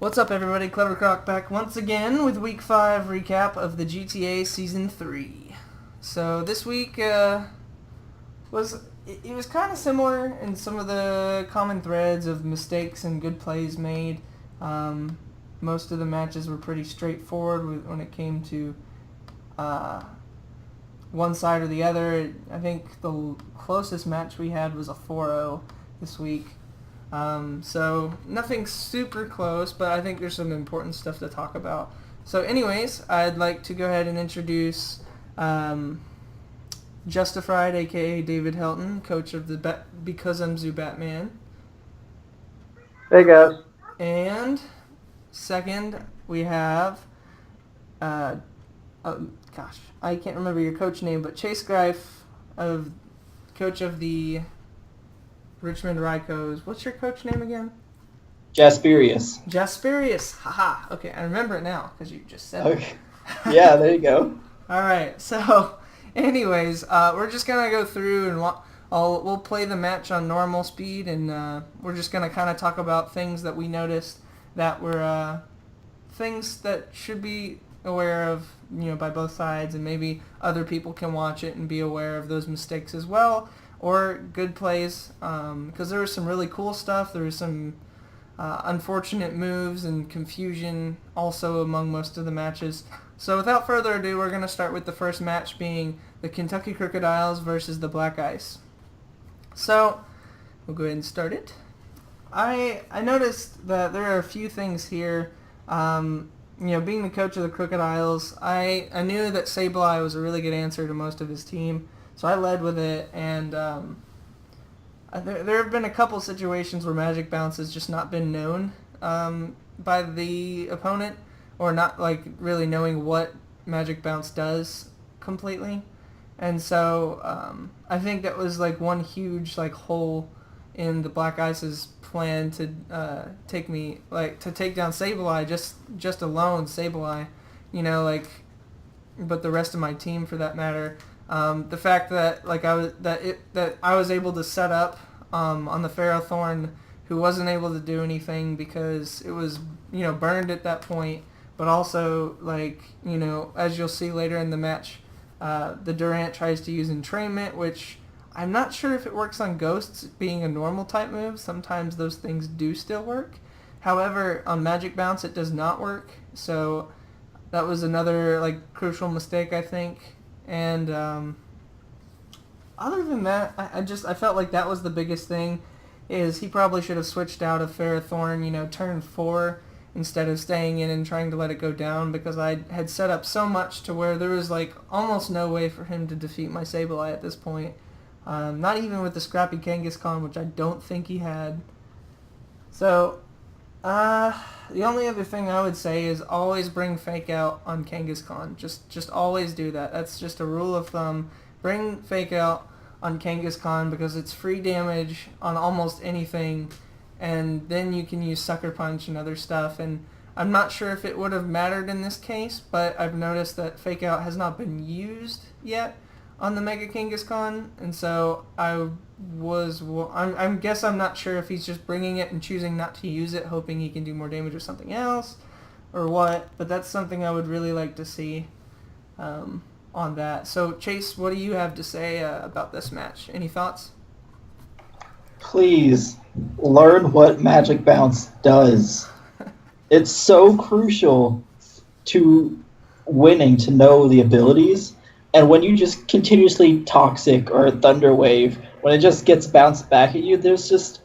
What's up, everybody? KleverKrok back once again with Week 5 recap of the GTA Season 3. So this week was kind of similar in some of the common threads of mistakes and good plays made. Most of the matches were pretty straightforward when it came to one side or the other. I think the closest match we had was a 4-0 this week. So nothing super close, but I think there's some important stuff to talk about. So anyways, I'd like to go ahead and introduce Justified, aka David Helton, coach of the Because I'm Zubatman. Hey guys. And second, we have, I can't remember your coach name, but Chase Greif, coach of the Richmond Raikous. What's your coach name again? Jasperious. Jasperious. Haha. Okay, I remember it now because you just said it. Yeah, there you go. All right. So, anyways, we're just gonna go through and we'll play the match on normal speed, and we're just gonna kind of talk about things that we noticed that were things that should be aware of, by both sides, and maybe other people can watch it and be aware of those mistakes as well. Or good plays, because there was some really cool stuff. There was some unfortunate moves and confusion also among most of the matches. So without further ado, we're going to start with the first match being the Kentucky Krookodiles versus the Black Ice. So we'll go ahead and start it. I noticed that there are a few things here. Being the coach of the Krookodiles, I knew that Sableye was a really good answer to most of his team. So I led with it, and there have been a couple situations where Magic Bounce has just not been known by the opponent, or not really knowing what Magic Bounce does completely. And so I think that was one huge hole in the Black Ice's plan to take down Sableye, just alone Sableye, but the rest of my team for that matter. The fact that I was able to set up on the Ferrothorn, who wasn't able to do anything because it was burned at that point, but also as you'll see later in the match, the Durant tries to use entrainment, which I'm not sure if it works on Ghosts being a normal type move. Sometimes those things do still work. However, on Magic Bounce it does not work. So that was another crucial mistake, I think. And other than that, I felt like that was the biggest thing, is he probably should have switched out of Ferrothorn, turn 4, instead of staying in and trying to let it go down, because I had set up so much to where there was almost no way for him to defeat my Sableye at this point. Not even with the scrappy Kangaskhan, which I don't think he had. So, the only other thing I would say is always bring Fake Out on Kangaskhan. Just always do that. That's just a rule of thumb. Bring Fake Out on Kangaskhan because it's free damage on almost anything, and then you can use Sucker Punch and other stuff. And I'm not sure if it would have mattered in this case, but I've noticed that Fake Out has not been used yet on the Mega Kangaskhan, and so I'm not sure if he's just bringing it and choosing not to use it, hoping he can do more damage with something else, or what. But that's something I would really like to see on that. So Chase, what do you have to say about this match? Any thoughts? Please learn what Magic Bounce does. It's so crucial to winning to know the abilities. And when you just continuously Toxic or Thunder Wave, when it just gets bounced back at you, there's just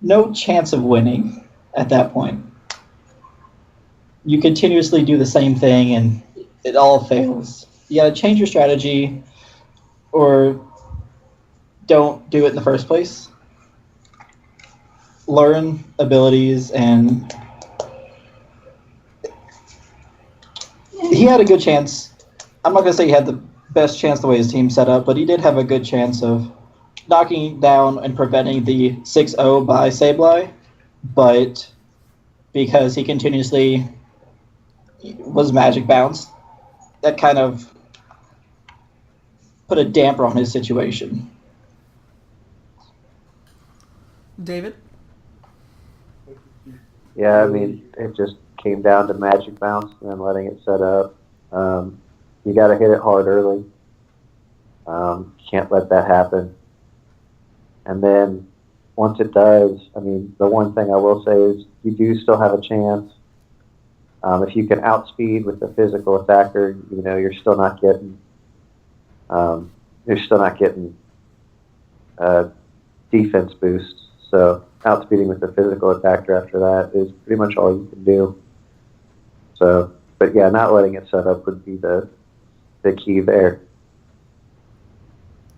no chance of winning at that point. You continuously do the same thing and it all fails. You gotta change your strategy, or don't do it in the first place. Learn abilities, and he had a good chance. I'm not gonna say he had the best chance the way his team set up, but he did have a good chance of knocking down and preventing the 6-0 by Sableye, but because he continuously was Magic Bounce, that kind of put a damper on his situation. David? Yeah, I mean, it just came down to magic bounce and then letting it set up. You got to hit it hard early. Can't let that happen. And then once it does, I mean, the one thing I will say is you do still have a chance. If you can outspeed with the physical attacker, you know, you're still not getting defense boosts. So outspeeding with the physical attacker after that is pretty much all you can do. So, but yeah, not letting it set up would be the key there.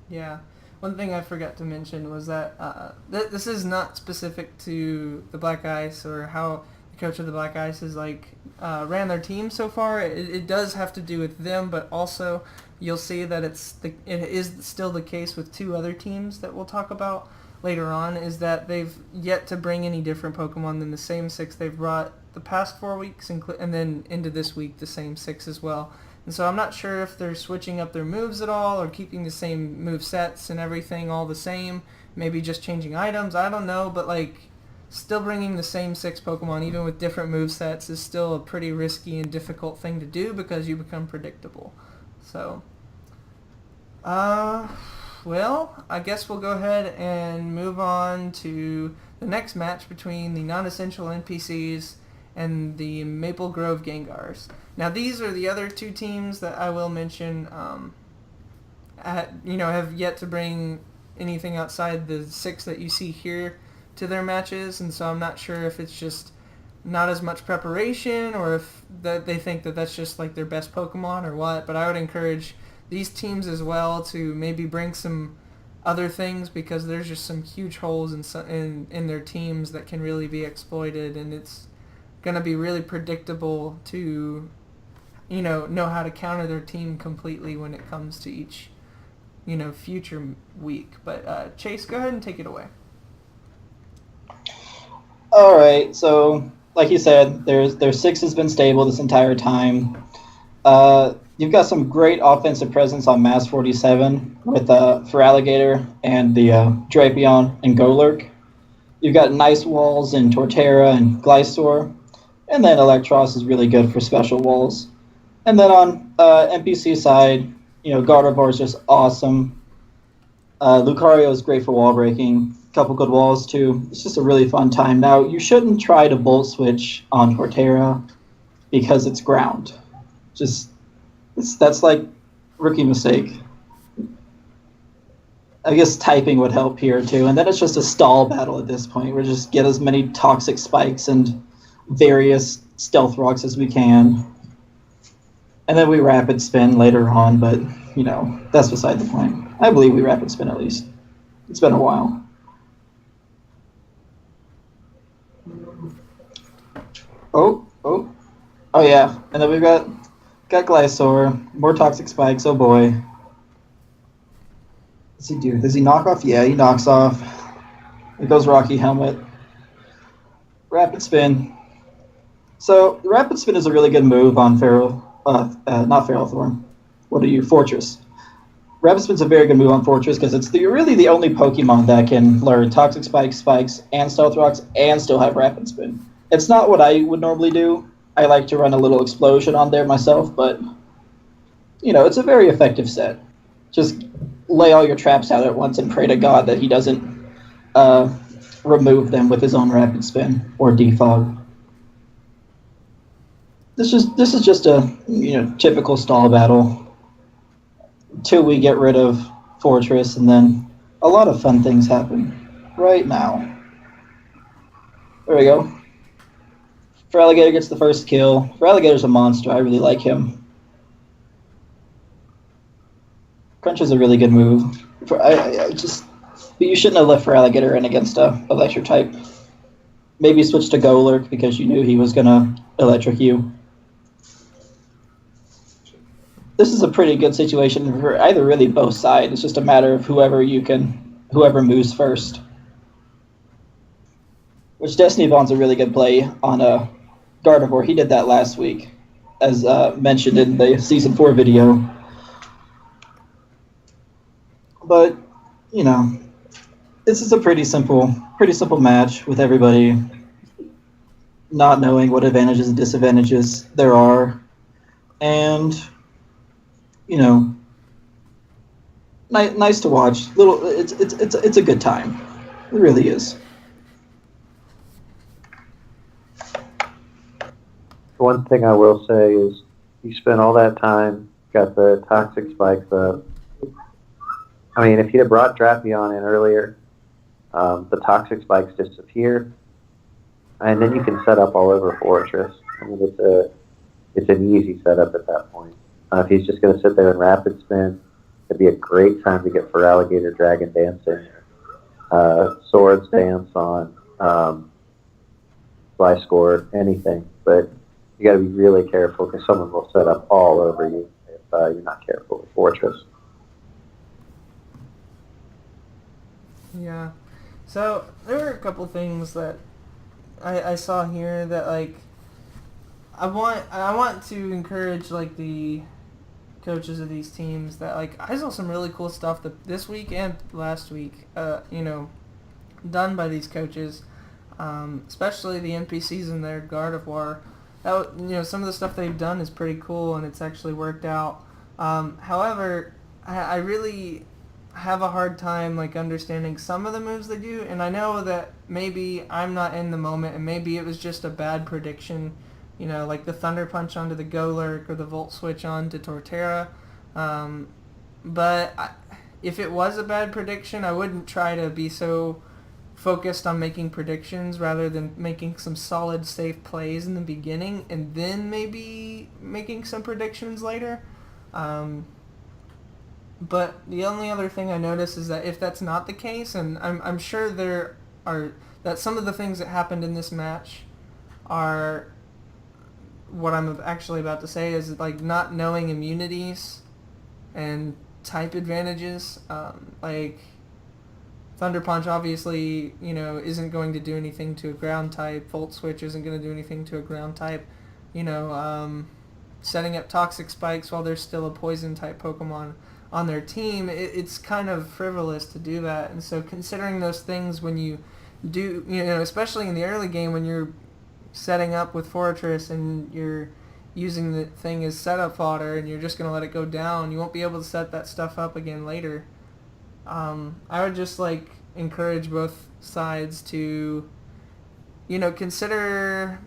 Yeah. One thing I forgot to mention was that this is not specific to the Black Ice or how the coach of the Black Ice has ran their team so far. It does have to do with them, but also you'll see that it is still the case with two other teams that we'll talk about later on, is that they've yet to bring any different Pokemon than the same 6 they've brought the past 4 weeks, and then into this week the same 6 as well. And so I'm not sure if they're switching up their moves at all or keeping the same move sets and everything all the same, maybe just changing items, I don't know, but still bringing the same 6 Pokemon even with different move sets is still a pretty risky and difficult thing to do because you become predictable. So, well, I guess we'll go ahead and move on to the next match between the non-essential NPCs and the Maple Grove Gengars. Now, these are the other two teams that I will mention have yet to bring anything outside the 6 that you see here to their matches, and so I'm not sure if it's just not as much preparation or if they think that that's just their best Pokemon or what, but I would encourage these teams as well to maybe bring some other things because there's just some huge holes in their teams that can really be exploited, and it's going to be really predictable to know how to counter their team completely when it comes to each future week. But Chase, go ahead and take it away. All right, so like you said, their 6 has been stable this entire time. You've got some great offensive presence on Mass 47 with Feraligatr and the Drapion and Golurk. You've got nice walls in Torterra and Gliscor, and then Electros is really good for special walls. And then on NPC side, Gardevoir is just awesome. Lucario is great for wall breaking. A couple good walls too. It's just a really fun time. Now, you shouldn't try to Volt Switch on Torterra because it's ground. That's rookie mistake. I guess typing would help here too. And then it's just a stall battle at this point. We just get as many toxic spikes and various stealth rocks as we can. And then we rapid spin later on, but, that's beside the point. I believe we rapid spin at least. It's been a while. Oh yeah. And then we've got Gliscor, more toxic spikes, oh boy. What's he do? Does he knock off? Yeah, he knocks off. It goes Rocky Helmet. Rapid spin. So, the rapid spin is a really good move on not Ferrothorn. What are you? Fortress. Rapid spin's a very good move on Fortress because it's really the only Pokemon that can learn Toxic Spikes, and Stealth Rocks, and still have Rapid Spin. It's not what I would normally do. I like to run a little Explosion on there myself, but, it's a very effective set. Just lay all your traps out at once and pray to God that he doesn't remove them with his own Rapid Spin or Defog. This is just a typical stall battle till we get rid of Fortress, and then a lot of fun things happen right now. There we go. Feraligatr gets the first kill. Feraligatr's a monster. I really like him. Crunch is a really good move. But you shouldn't have left Feraligatr in against a electric type. Maybe switch to Golurk because you knew he was gonna electric you. This is a pretty good situation for either really both sides. It's just a matter of whoever moves first. Which Destiny Bond's a really good play on Gardevoir. He did that last week, as mentioned in the Season 4 video. But, this is a pretty simple match with everybody not knowing what advantages and disadvantages there are, and you know, nice to watch. It's a good time. It really is. One thing I will say is you spent all that time, got the toxic spikes up. I mean, if you'd have brought Drapion in earlier, the toxic spikes disappear, and then you can set up all over Fortress. I mean, it's an easy setup at that point. If he's just going to sit there and rapid spin, it'd be a great time to get for Alligator Dragon dancing, Swords dance on, Fly Score, anything. But you got to be really careful because someone will set up all over you if you're not careful with Fortress. Yeah. So there were a couple things that I saw here that like I want to encourage like the coaches of these teams that like I saw some really cool stuff this week and last week done by these coaches, especially the NPCs in their Guard of War. That some of the stuff they've done is pretty cool and it's actually worked out. However, I really have a hard time like understanding some of the moves they do, and I know that maybe I'm not in the moment and maybe it was just a bad prediction, like the Thunder Punch onto the Golurk or the Volt Switch onto Torterra. But if it was a bad prediction, I wouldn't try to be so focused on making predictions rather than making some solid safe plays in the beginning and then maybe making some predictions later. But the only other thing I notice is that if that's not the case, and I'm sure that some of the things that happened in this match are what I'm actually about to say is like not knowing immunities and type advantages. Like Thunder Punch obviously, isn't going to do anything to a ground type. Volt Switch isn't going to do anything to a ground type. Setting up Toxic Spikes while there's still a Poison type Pokemon on their team, it's kind of frivolous to do that. And so considering those things when you do, especially in the early game when you're setting up with Fortress and you're using the thing as setup fodder and you're just going to let it go down, you won't be able to set that stuff up again later. I would just encourage both sides to, consider,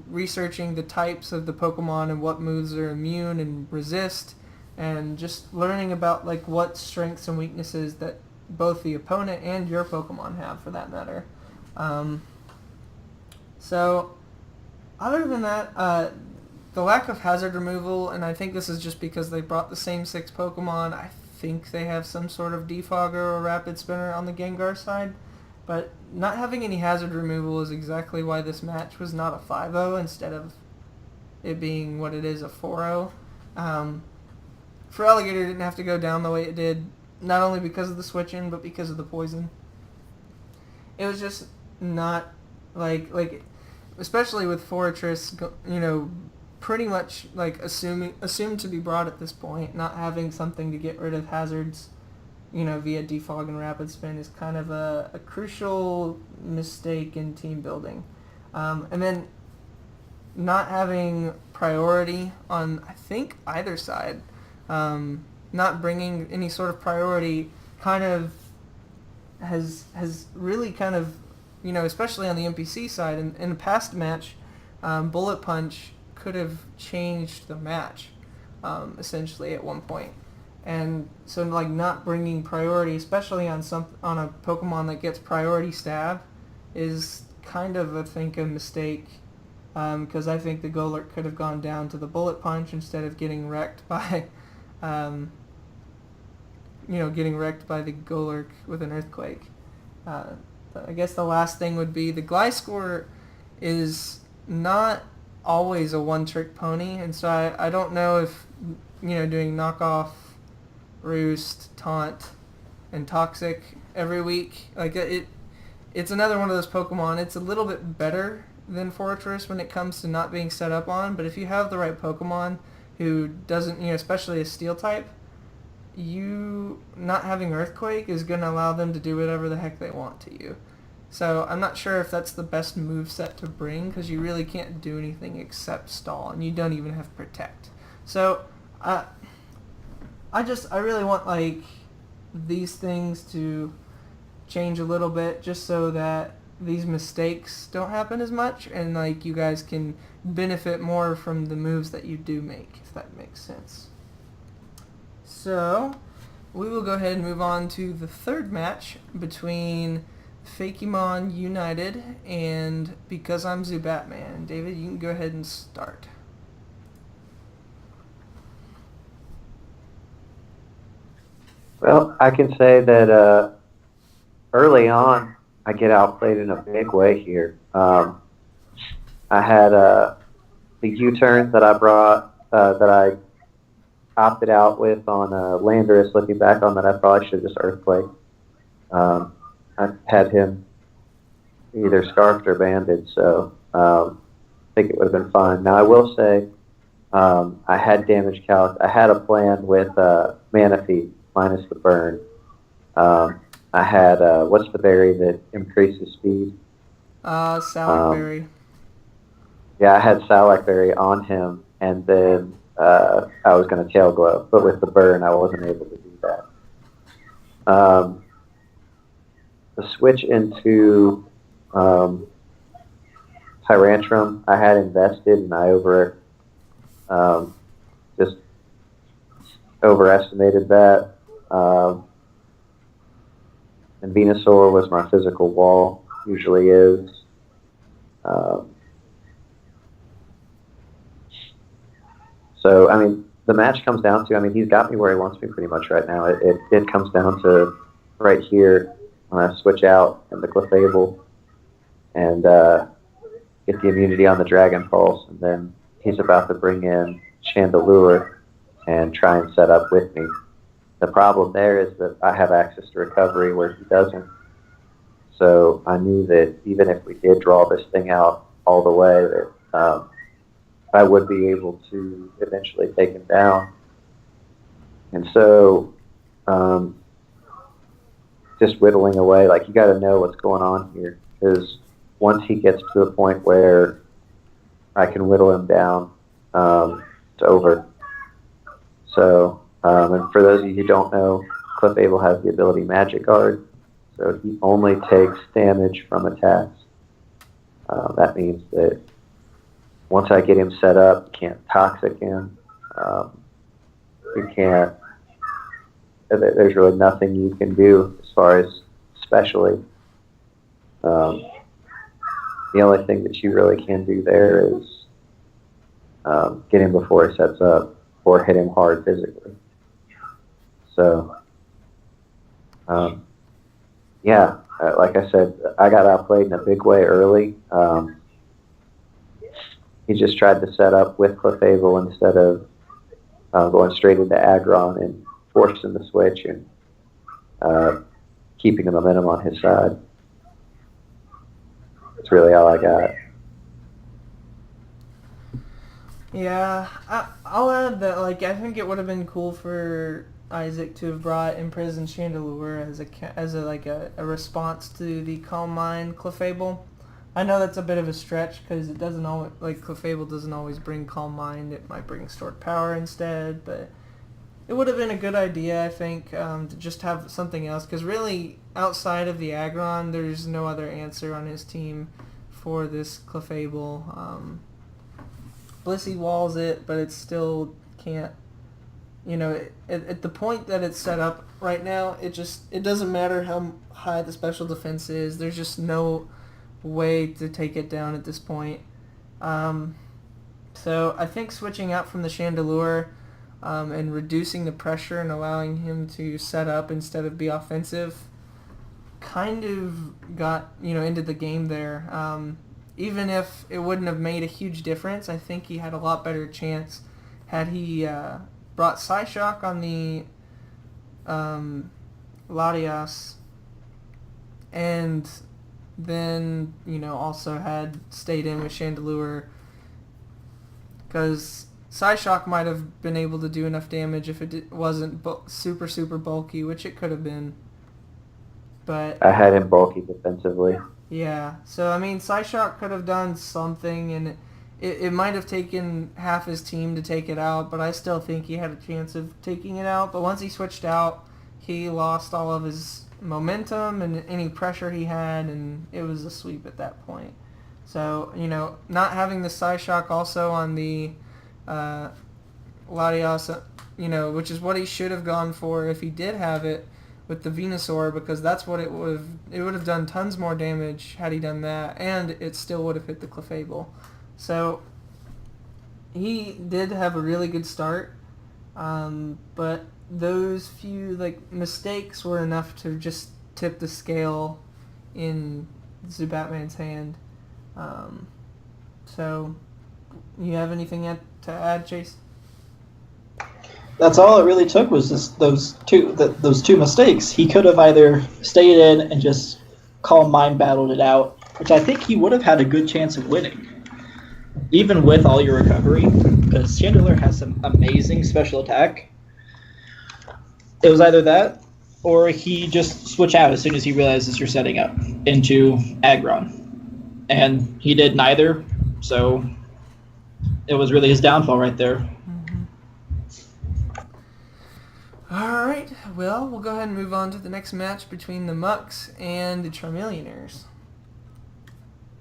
researching the types of the Pokemon and what moves are immune and resist, and just learning about what strengths and weaknesses that both the opponent and your Pokemon have, for that matter. So, other than that, the lack of hazard removal, and I think this is just because they brought the same 6 Pokemon. I think they have some sort of Defogger or Rapid Spinner on the Gengar side, but not having any hazard removal is exactly why this match was not a 5-0 instead of it being what it is, a 4-0. For Alligator, it didn't have to go down the way it did, not only because of the switching, but because of the poison. It was just not, especially with Fortress, pretty much assumed to be brought at this point, not having something to get rid of hazards, via defog and rapid spin is kind of a crucial mistake in team building. And then not having priority on, I think, either side, not bringing any sort of priority kind of has really kind of, especially on the NPC side, in a past match, Bullet Punch could have changed the match, essentially at one point. And so not bringing priority, especially on a Pokemon that gets priority stab, is kind of a mistake, because I think the Golurk could have gone down to the Bullet Punch instead of getting wrecked by getting wrecked by the Golurk with an Earthquake. I guess the last thing would be the Gliscor is not always a one-trick pony, and so I don't know if doing knockoff, roost, taunt, and toxic every week, it's another one of those Pokemon. It's a little bit better than Fortress when it comes to not being set up on, but if you have the right Pokemon who doesn't, especially a Steel type, you not having Earthquake is going to allow them to do whatever the heck they want to you. So I'm not sure if that's the best move set to bring because you really can't do anything except stall, and you don't even have protect. So I really want like these things to change a little bit just so that these mistakes don't happen as much, and like you guys can benefit more from the moves that you do make, if that makes sense. So we will go ahead and move on to the third match between Fakemon United and Because I'm Zubatman. David, you can go ahead and start. Well, I can say that early on, I get outplayed in a big way here. I had the U-turn that I brought, that I opted out with on Landorus. Looking back on that, I probably should have just Earthquake. I had him either scarfed or banded, so I think it would have been fine. Now, I will say I had damage calc. I had a plan with Manaphy minus the burn. I had, what's the berry that increases speed? Salac Berry. Yeah, I had Salac Berry on him, and then I was going to Tail Glow, but with the burn, I wasn't able to do that. The switch into Tyrantrum, I had invested, and I just overestimated that. And Venusaur was my physical wall, usually is. So, I mean, the match comes down to, I mean, he's got me where he wants me pretty much right now. It comes down to right here when I switch out in the Clefable and get the immunity on the Dragon Pulse, and then he's about to bring in Chandelure and try and set up with me. The problem there is that I have access to recovery where he doesn't. So I knew that even if we did draw this thing out all the way, that I would be able to eventually take him down. And so just whittling away, like you got to know what's going on here, because once he gets to the point where I can whittle him down, it's over. So, and for those of you who don't know, Clefable has the ability Magic Guard, so he only takes damage from attacks. That means that once I get him set up, you can't Toxic him. You can't. There's really nothing you can do as far as specially. The only thing that you really can do there is get him before he sets up or hit him hard physically. So, yeah, like I said, I got outplayed in a big way early. He just tried to set up with Clefable instead of going straight into Aggron and forcing the switch and keeping the momentum on his side. That's really all I got. Yeah, I'll add that, like, I think it would have been cool for Isaac to have brought Imprisoned Chandelure as a response to the Calm Mind Clefable. I know that's a bit of a stretch because it doesn't always, like, Clefable doesn't always bring Calm Mind. It might bring Stored Power instead, but it would have been a good idea, I think, to just have something else, because really, outside of the Aggron, there's no other answer on his team for this Clefable. Blissey walls it, but it still can't, at the point that it's set up right now, it doesn't matter how high the special defense is. There's just no way to take it down at this point. So I think switching out from the Chandelure and reducing the pressure and allowing him to set up instead of be offensive kind of got, into the game there. Even if it wouldn't have made a huge difference, I think he had a lot better chance had he brought Psyshock on the Latias, and then, also had stayed in with Chandelure, because Psyshock might have been able to do enough damage if it wasn't super, super bulky, which it could have been. But I had him bulky defensively. Yeah. So I mean, Psyshock could have done something, and it might have taken half his team to take it out, but I still think he had a chance of taking it out. But once he switched out, he lost all of his momentum and any pressure he had, and it was a sweep at that point. So, not having the Psyshock also on the Latias, which is what he should have gone for if he did have it with the Venusaur, because that's what it would have done tons more damage had he done that, and it still would have hit the Clefable. So he did have a really good start, but those few mistakes were enough to just tip the scale in Zubatman's hand. So you have anything to add, Chase? That's all it really took was just those two mistakes. He could have either stayed in and just calm mind battled it out, which I think he would have had a good chance of winning, even with all your recovery, because Chandelure has some amazing special attack. It was either that, or he just switch out as soon as he realizes you're setting up into Aggron. And he did neither, so it was really his downfall right there. All right, well, we'll go ahead and move on to the next match between the Mucks and the Charmeleoners.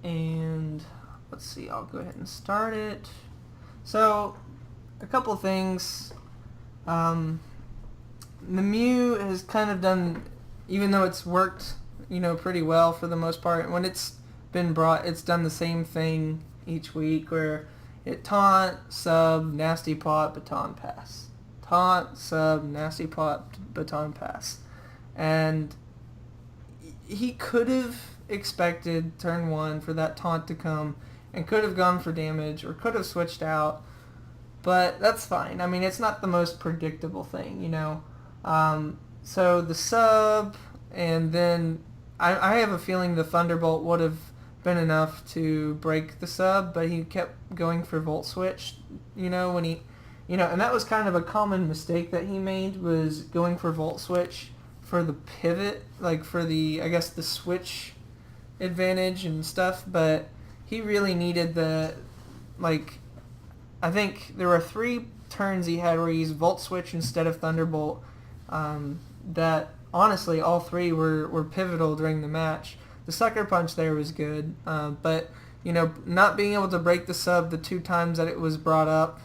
And let's see, I'll go ahead and start it. So, a couple of things. The Mew has kind of done, even though it's worked, pretty well for the most part, when it's been brought, it's done the same thing each week, where it taunt, sub, nasty pot, baton pass. Taunt, sub, nasty pot, baton pass. And he could have expected turn 1 for that taunt to come and could have gone for damage or could have switched out, but that's fine. I mean, it's not the most predictable thing, So the sub, and then I have a feeling the Thunderbolt would have been enough to break the sub, but he kept going for Volt Switch, when he... and that was kind of a common mistake that he made, was going for Volt Switch for the pivot, for the, I guess, the switch advantage and stuff, but he really needed the, I think there were 3 turns he had where he used Volt Switch instead of Thunderbolt, that, honestly, all 3 were pivotal during the match. The Sucker Punch there was good, but, not being able to break the sub the 2 times that it was brought up,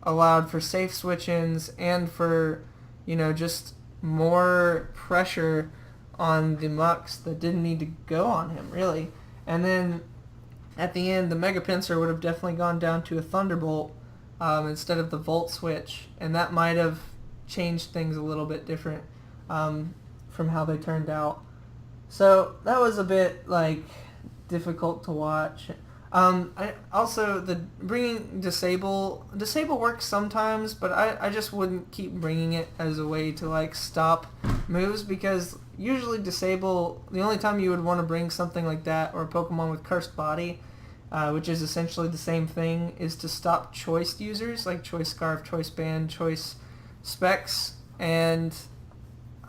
allowed for safe switch-ins and for, just more pressure on the Mucks that didn't need to go on him, really. And then at the end, the Mega Pinsir would have definitely gone down to a Thunderbolt instead of the Volt Switch, and that might have changed things a little bit different from how they turned out. So that was a bit, difficult to watch. I also, the bringing Disable works sometimes, but I just wouldn't keep bringing it as a way to stop moves, because usually Disable, the only time you would want to bring something like that, or a Pokemon with Cursed Body, which is essentially the same thing, is to stop choice users, like Choice Scarf, Choice Band, Choice Specs, and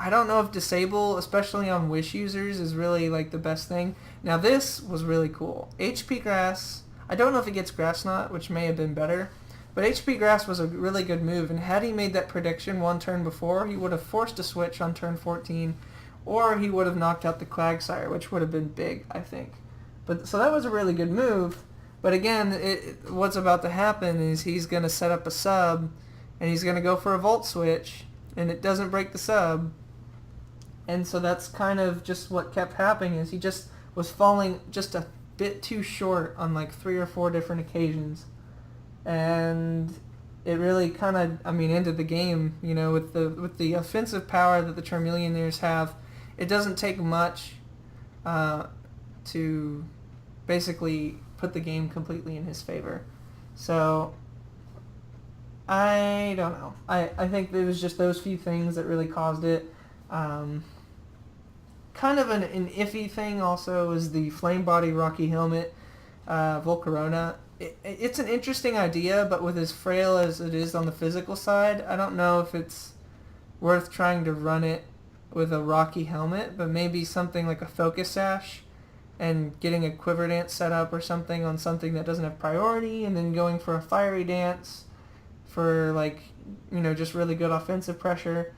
I don't know if Disable, especially on Wish users, is really the best thing. Now this was really cool. HP Grass, I don't know if it gets Grass Knot, which may have been better, but HP Grass was a really good move, and had he made that prediction 1 turn before, he would have forced a switch on turn 14, or he would have knocked out the Quagsire, which would have been big, I think. But so that was a really good move, but again, what's about to happen is he's going to set up a sub, and he's going to go for a Volt Switch, and it doesn't break the sub. And so that's kind of just what kept happening, is he just was falling just a bit too short on 3 or 4 different occasions. And it really kind of, ended the game, with the offensive power that the Charmeleoners have. It doesn't take much to basically put the game completely in his favor. So I don't know. I think it was just those few things that really caused it. Kind of an iffy thing also is the Flame Body Rocky Helmet Volcarona. It's an interesting idea, but with as frail as it is on the physical side, I don't know if it's worth trying to run it with a rocky helmet, but maybe something like a focus sash and getting a quiver dance set up or something on something that doesn't have priority, and then going for a fiery dance for, like, you know, just really good offensive pressure.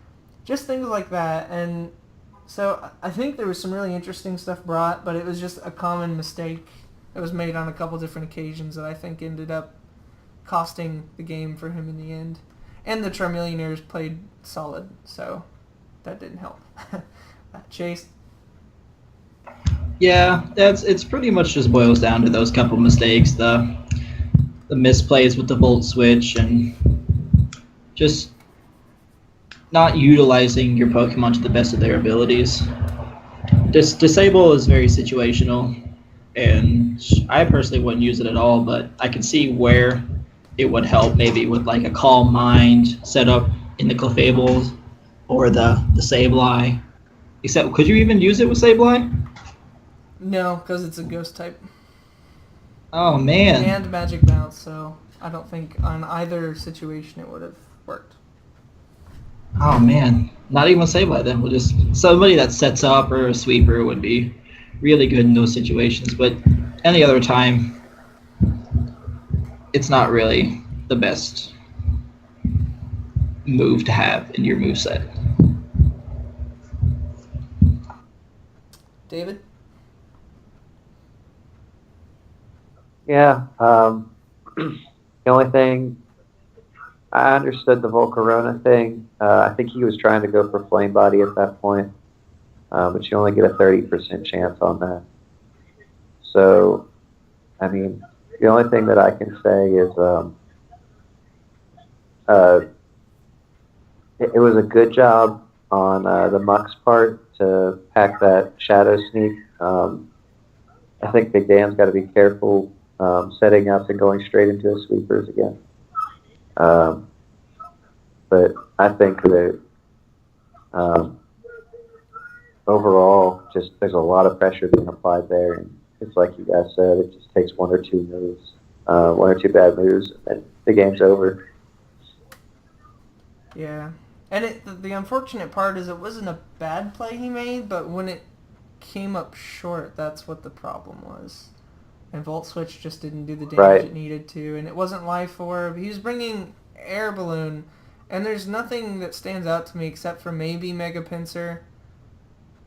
Just things like that. And so I think there was some really interesting stuff brought, but it was just a common mistake that was made on a couple different occasions that I think ended up costing the game for him in the end. And the Charmillionaires played solid, so that didn't help. Chase? Yeah, it's pretty much just boils down to those couple mistakes, the misplays with the Volt Switch, and just not utilizing your Pokemon to the best of their abilities. Disable is very situational, and I personally wouldn't use it at all, but I can see where it would help, maybe with like a Calm Mind set up in the Clefables or the Sableye. Except, could you even use it with Sableye? No, because it's a ghost type. Oh, man. And Magic Bounce, so I don't think on either situation it would have worked. Oh, man. Not even Sableye then. We'll just somebody that sets up or a sweeper would be really good in those situations, but any other time, it's not really the best move to have in your moveset. David? Yeah. The only thing, I understood the Volcarona thing. I think he was trying to go for Flame Body at that point, but you only get a 30% chance on that. So, I mean, the only thing that I can say is it was a good job on the Muck's part to pack that Shadow Sneak. I think Big Dan's got to be careful setting up and going straight into his sweepers again. But I think that overall, just there's a lot of pressure being applied there, and it's like you guys said, it just takes one or two moves, one or two bad moves, and the game's over. Yeah. And the unfortunate part is it wasn't a bad play he made, but when it came up short, that's what the problem was. And Volt Switch just didn't do the damage it needed to, and it wasn't Life Orb. He was bringing Air Balloon, and there's nothing that stands out to me except for maybe Mega Pinsir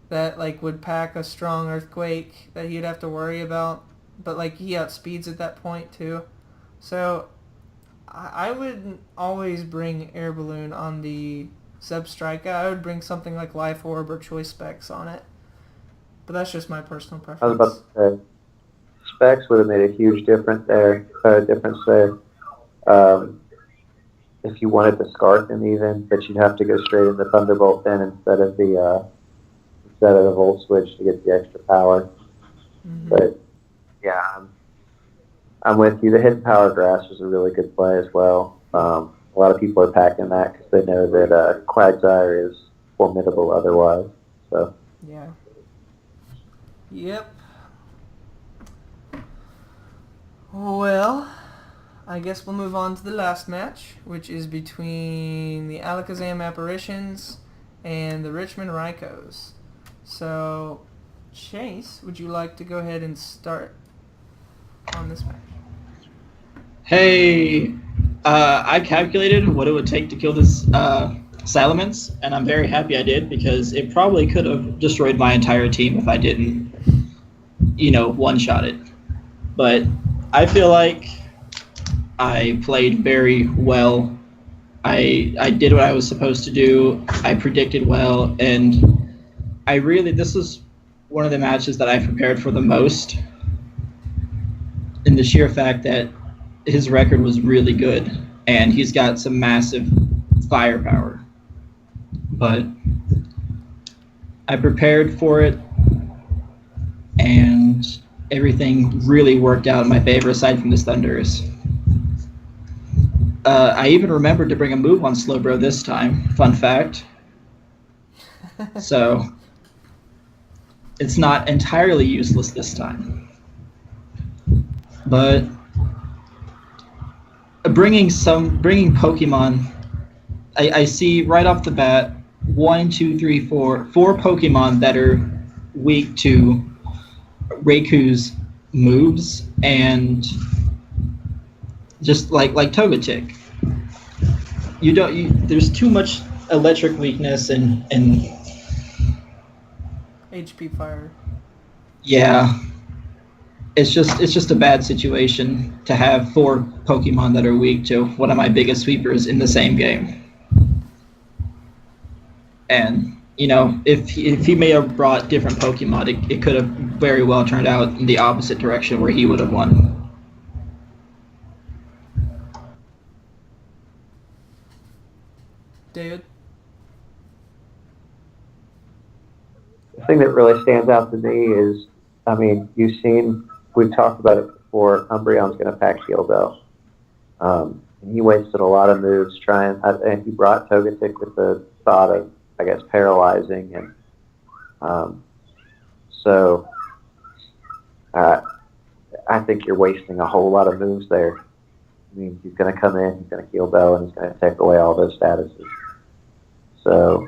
that, like, would pack a strong Earthquake that he'd have to worry about. But, like, he outspeeds at that point, too. So I would always bring Air Balloon on the Zebstrika. I would bring something like Life Orb or Choice Specs on it. But that's just my personal preference. I was about to say, Specs would have made a huge difference there. If you wanted to Scarf him even, but you'd have to go straight into Thunderbolt then instead of the Volt Switch to get the extra power. Mm-hmm. But yeah, I'm with you. The Hidden Power Grass was a really good play as well. A lot of people are packing that because they know that Quagsire is formidable otherwise. So yeah. Yep. Well, I guess we'll move on to the last match, which is between the Alakazam Apparitions and the Richmond Raikous. So, Chase, would you like to go ahead and start on this match? Hey, I calculated what it would take to kill this Salamence, and I'm very happy I did, because it probably could have destroyed my entire team if I didn't, one-shot it. But I feel like I played very well. I did what I was supposed to do. I predicted well, and this is one of the matches that I prepared for the most, in the sheer fact that his record was really good, and he's got some massive firepower. But I prepared for it, and everything really worked out in my favor, aside from this Thundurus. I even remembered to bring a move on Slowbro this time, fun fact. So it's not entirely useless this time. But bringing Pokemon, I see right off the bat one, two, three, four Pokemon that are weak to Raikou's moves, and just like Togetic. There's too much electric weakness and HP fire. yeah, it's just a bad situation to have 4 Pokemon that are weak to one of my biggest sweepers in the same game. And if he may have brought different Pokemon, it could have very well turned out in the opposite direction where he would have won. David? The thing that really stands out to me is, I mean, we've talked about it before, Umbreon's going to pack Shield Bell. And he wasted a lot of moves and he brought Togetic with the thought of, I guess, paralyzing. And so I think you're wasting a whole lot of moves there. I mean, he's going to come in, he's going to heal Bell, and he's going to take away all those statuses. So,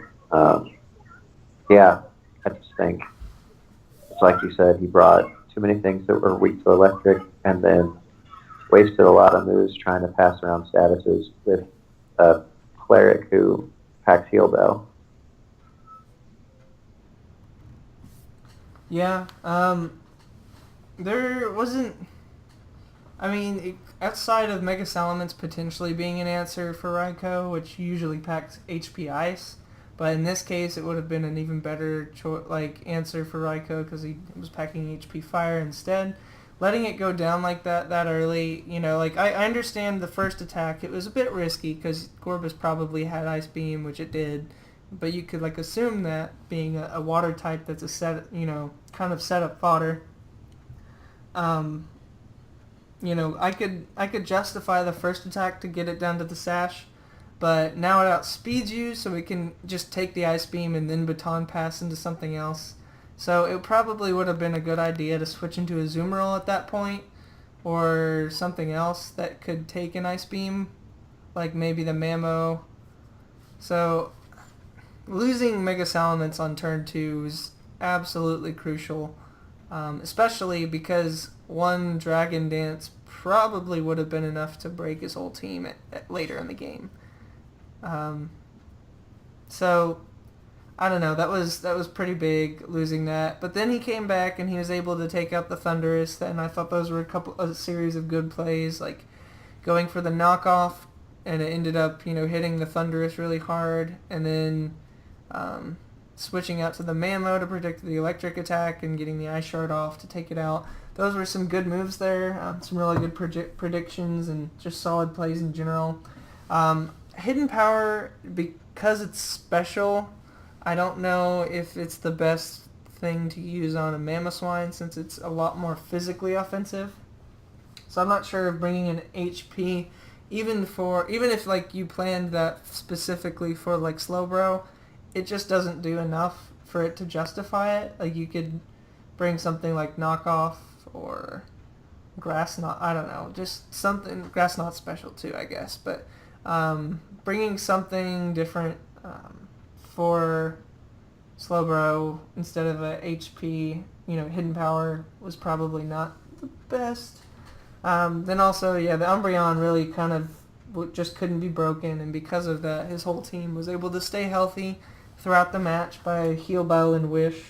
yeah, I just think, it's like you said, he brought too many things that were weak to electric, and then wasted a lot of moves trying to pass around statuses with a cleric who packs heal Bell. Yeah, there wasn't... I mean, outside of Mega Salamence potentially being an answer for Raikou, which usually packs HP Ice, but in this case it would have been an even better answer for Raikou because he was packing HP Fire instead. Letting it go down like that early, I understand the first attack, it was a bit risky because Gorbis probably had Ice Beam, which it did, but you could assume that being a water type that's a kind of setup fodder. I could justify the first attack to get it down to the sash, but now it outspeeds you, so it can just take the Ice Beam and then Baton Pass into something else. So it probably would have been a good idea to switch into a Azumarill at that point, or something else that could take an Ice Beam, like maybe the Mamo. So losing Mega Salamence on turn 2 is absolutely crucial, especially because one Dragon Dance probably would have been enough to break his whole team later in the game. So I don't know, that was pretty big, losing that. But then he came back and he was able to take out the Thundurus, and I thought those were a series of good plays, like going for the knockoff, and it ended up hitting the Thundurus really hard, and then switching out to the Mamo to protect the electric attack and getting the Ice Shard off to take it out. Those were some good moves there, some really good predictions and just solid plays in general. Hidden Power, because it's special, I don't know if it's the best thing to use on a Mamoswine since it's a lot more physically offensive. So I'm not sure if bringing an HP, even if you planned that specifically for Slowbro, it just doesn't do enough for it to justify it. You could bring something like Knockoff or Grass Knot, I don't know, just something, Grass Knot special too, I guess, but bringing something different for Slowbro instead of a HP, Hidden Power was probably not the best. Then also, the Umbreon really kind of just couldn't be broken, and because of that, his whole team was able to stay healthy throughout the match by Heal Bell and Wish,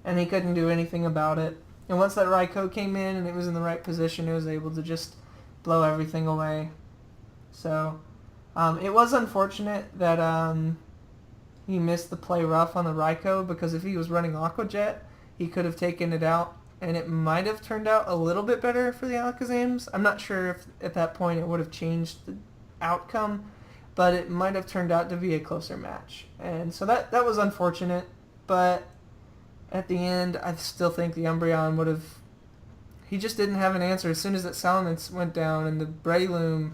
and he couldn't do anything about it. And once that Raikou came in and it was in the right position, it was able to just blow everything away. So it was unfortunate that he missed the play rough on the Raikou, because if he was running Aqua Jet, he could have taken it out, and it might have turned out a little bit better for the Alakazams. I'm not sure if at that point it would have changed the outcome, but it might have turned out to be a closer match. And so that was unfortunate, but at the end, I still think the Umbreon would have... He just didn't have an answer. As soon as that Salamence went down and the Breloom,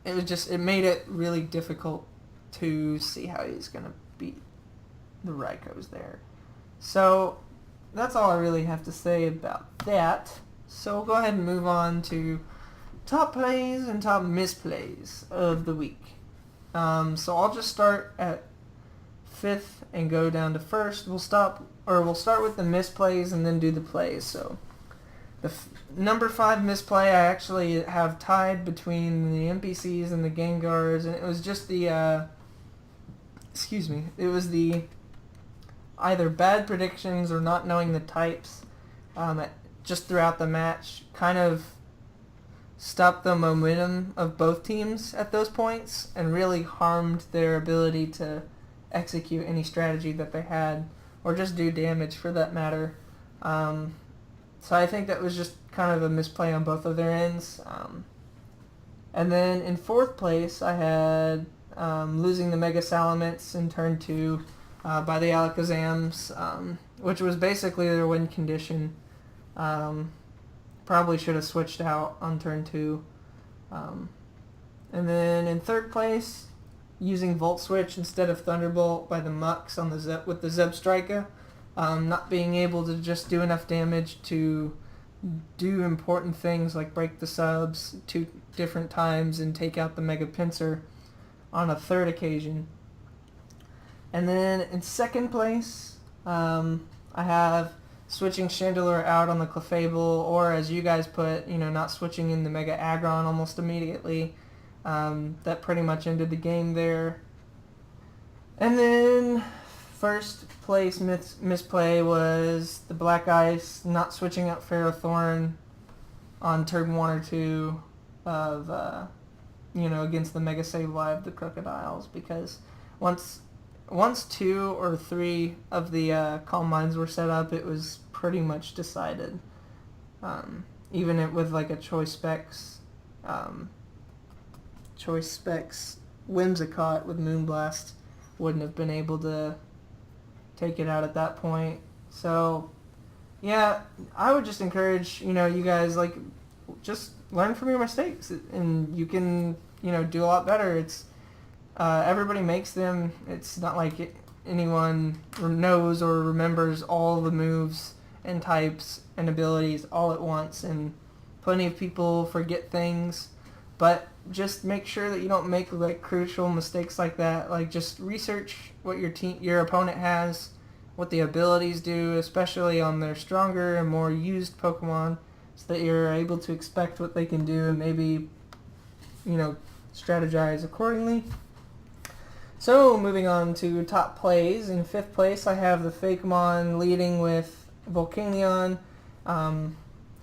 it made it really difficult to see how he's going to beat the Raikous there. So that's all I really have to say about that. So we'll go ahead and move on to top plays and top misplays of the week. So I'll just start at 5th and go down to 1st. We'll start with the misplays and then do the plays. So the number 5 misplay I actually have tied between the NPCs and the Gengars, and it was just the it was the either bad predictions or not knowing the types just throughout the match kind of stopped the momentum of both teams at those points and really harmed their ability to execute any strategy that they had or just do damage for that matter. So I think that was just kind of a misplay on both of their ends. And then in 4th place I had losing the Mega Salamence in turn 2 by the Alakazams, which was basically their win condition. Probably should have switched out on turn 2. And then in 3rd place, using Volt Switch instead of Thunderbolt by the Mux on the with the Zebstrika, not being able to just do enough damage to do important things like break the subs 2 different times and take out the Mega Pinsir on a 3rd occasion. And then in 2nd place, I have switching Chandelure out on the Clefable, or as you guys put, not switching in the Mega Aggron almost immediately. That pretty much ended the game there. And then 1st place misplay was the Black Ice, not switching out Ferrothorn on turn 1 or 2 of, against the Mega Sableye of the Krookodiles, because once 2 or 3 of the Calm Minds were set up, it was pretty much decided. Even with like a Choice Specs Whimsicott with Moonblast wouldn't have been able to take it out at that point. So yeah, I would just encourage you guys, like, just learn from your mistakes and you can do a lot better. It's everybody makes them. It's not like anyone knows or remembers all the moves and types and abilities all at once, and plenty of people forget things. But just make sure that you don't make like crucial mistakes like that. Like, just research what your opponent has, what the abilities do, especially on their stronger and more used Pokemon, so that you're able to expect what they can do and maybe strategize accordingly. So moving on to top plays. In 5th place I have the Fakemon leading with Volcanion,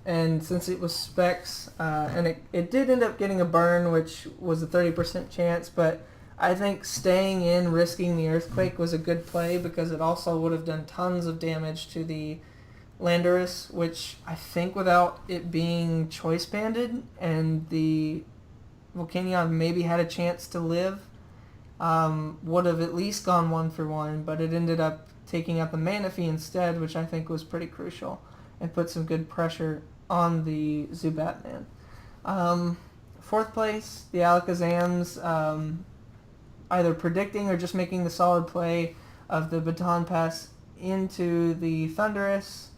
and since it was Specs, and it did end up getting a burn, which was a 30% chance, but I think staying in, risking the Earthquake was a good play because it also would have done tons of damage to the Landorus, which I think without it being choice banded and the Volcanion maybe had a chance to live, would have at least gone 1-for-1, but it ended up taking out the Manaphy instead, which I think was pretty crucial and put some good pressure on the Zubatman. 4th place, the Alakazams, either predicting or just making the solid play of the Baton Pass into the Thundurus,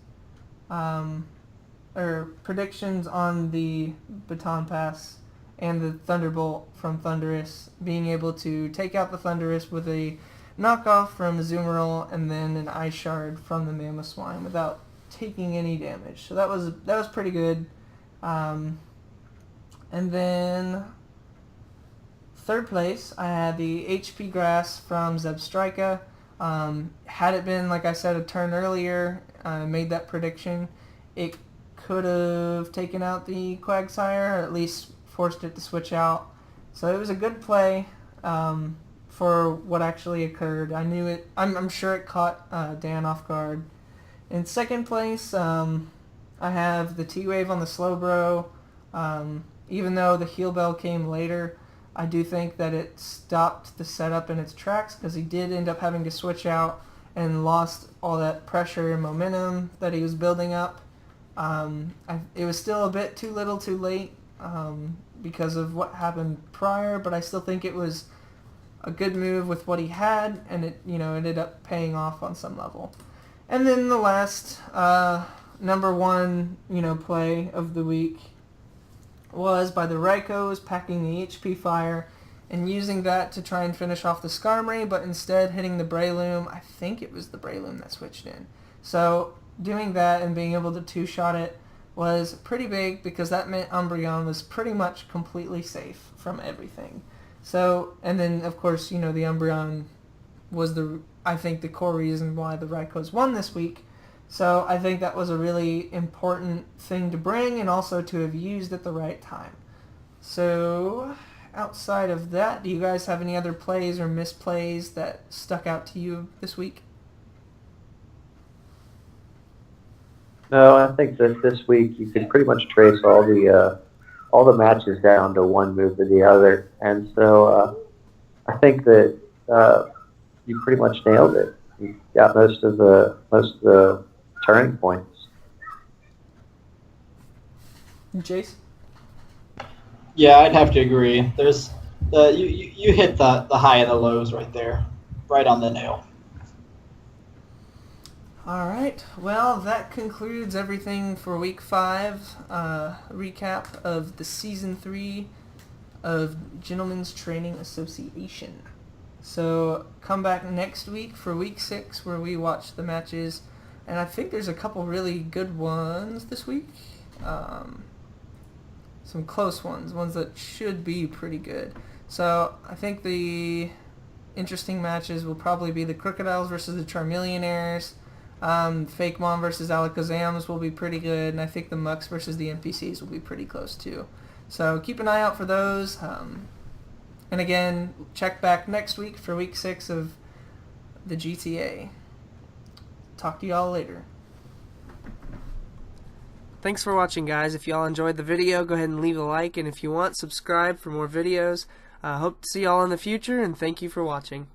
or predictions on the Baton Pass and the Thunderbolt from Thundurus, being able to take out the Thundurus with a knockoff from Azumarill and then an Ice Shard from the Mamoswine without taking any damage. So that was pretty good. And then 3rd place, I had the HP Grass from Zebstrika. Had it been, like I said, a turn earlier, made that prediction, it could have taken out the Quagsire, or at least forced it to switch out. So it was a good play for what actually occurred. I knew it. I'm sure it caught Dan off guard. In 2nd place, I have the T-Wave on the Slowbro. Even though the Heal Bell came later, I do think that it stopped the setup in its tracks because he did end up having to switch out and lost all that pressure and momentum that he was building up. It was still a bit too little too late because of what happened prior, but I still think it was a good move with what he had, and it ended up paying off on some level. And then the last number 1 play of the week was by the Raikous, packing the HP Fire and using that to try and finish off the Skarmory, but instead hitting the Breloom. I think it was the Breloom that switched in. So doing that and being able to two-shot it was pretty big, because that meant Umbreon was pretty much completely safe from everything. So, and then of course, the Umbreon was I think the core reason why the Raikous won this week. So I think that was a really important thing to bring, and also to have used at the right time. So outside of that, do you guys have any other plays or misplays that stuck out to you this week? No, I think that this week you can pretty much trace all the matches down to one move to the other, and so I think that you pretty much nailed it. You got most of the turning points. Jace? Yeah, I'd have to agree. There's you hit the high and the lows right there, right on the nail. Alright, well, that concludes everything for Week 5 recap of the Season 3 of Gentlemen's Training Association. So come back next week for Week 6, where we watch the matches, and I think there's a couple really good ones this week. Some close ones that should be pretty good. So I think the interesting matches will probably be the Krookodiles versus the Charmeleonaires. Fake Mom versus Alakazams will be pretty good, and I think the Mucks versus the NPCs will be pretty close too. So keep an eye out for those. And again, check back next week for Week 6 of the GTA. Talk to y'all later. Thanks for watching, guys. If y'all enjoyed the video, go ahead and leave a like, and if you want, subscribe for more videos. Hope to see y'all in the future, and thank you for watching.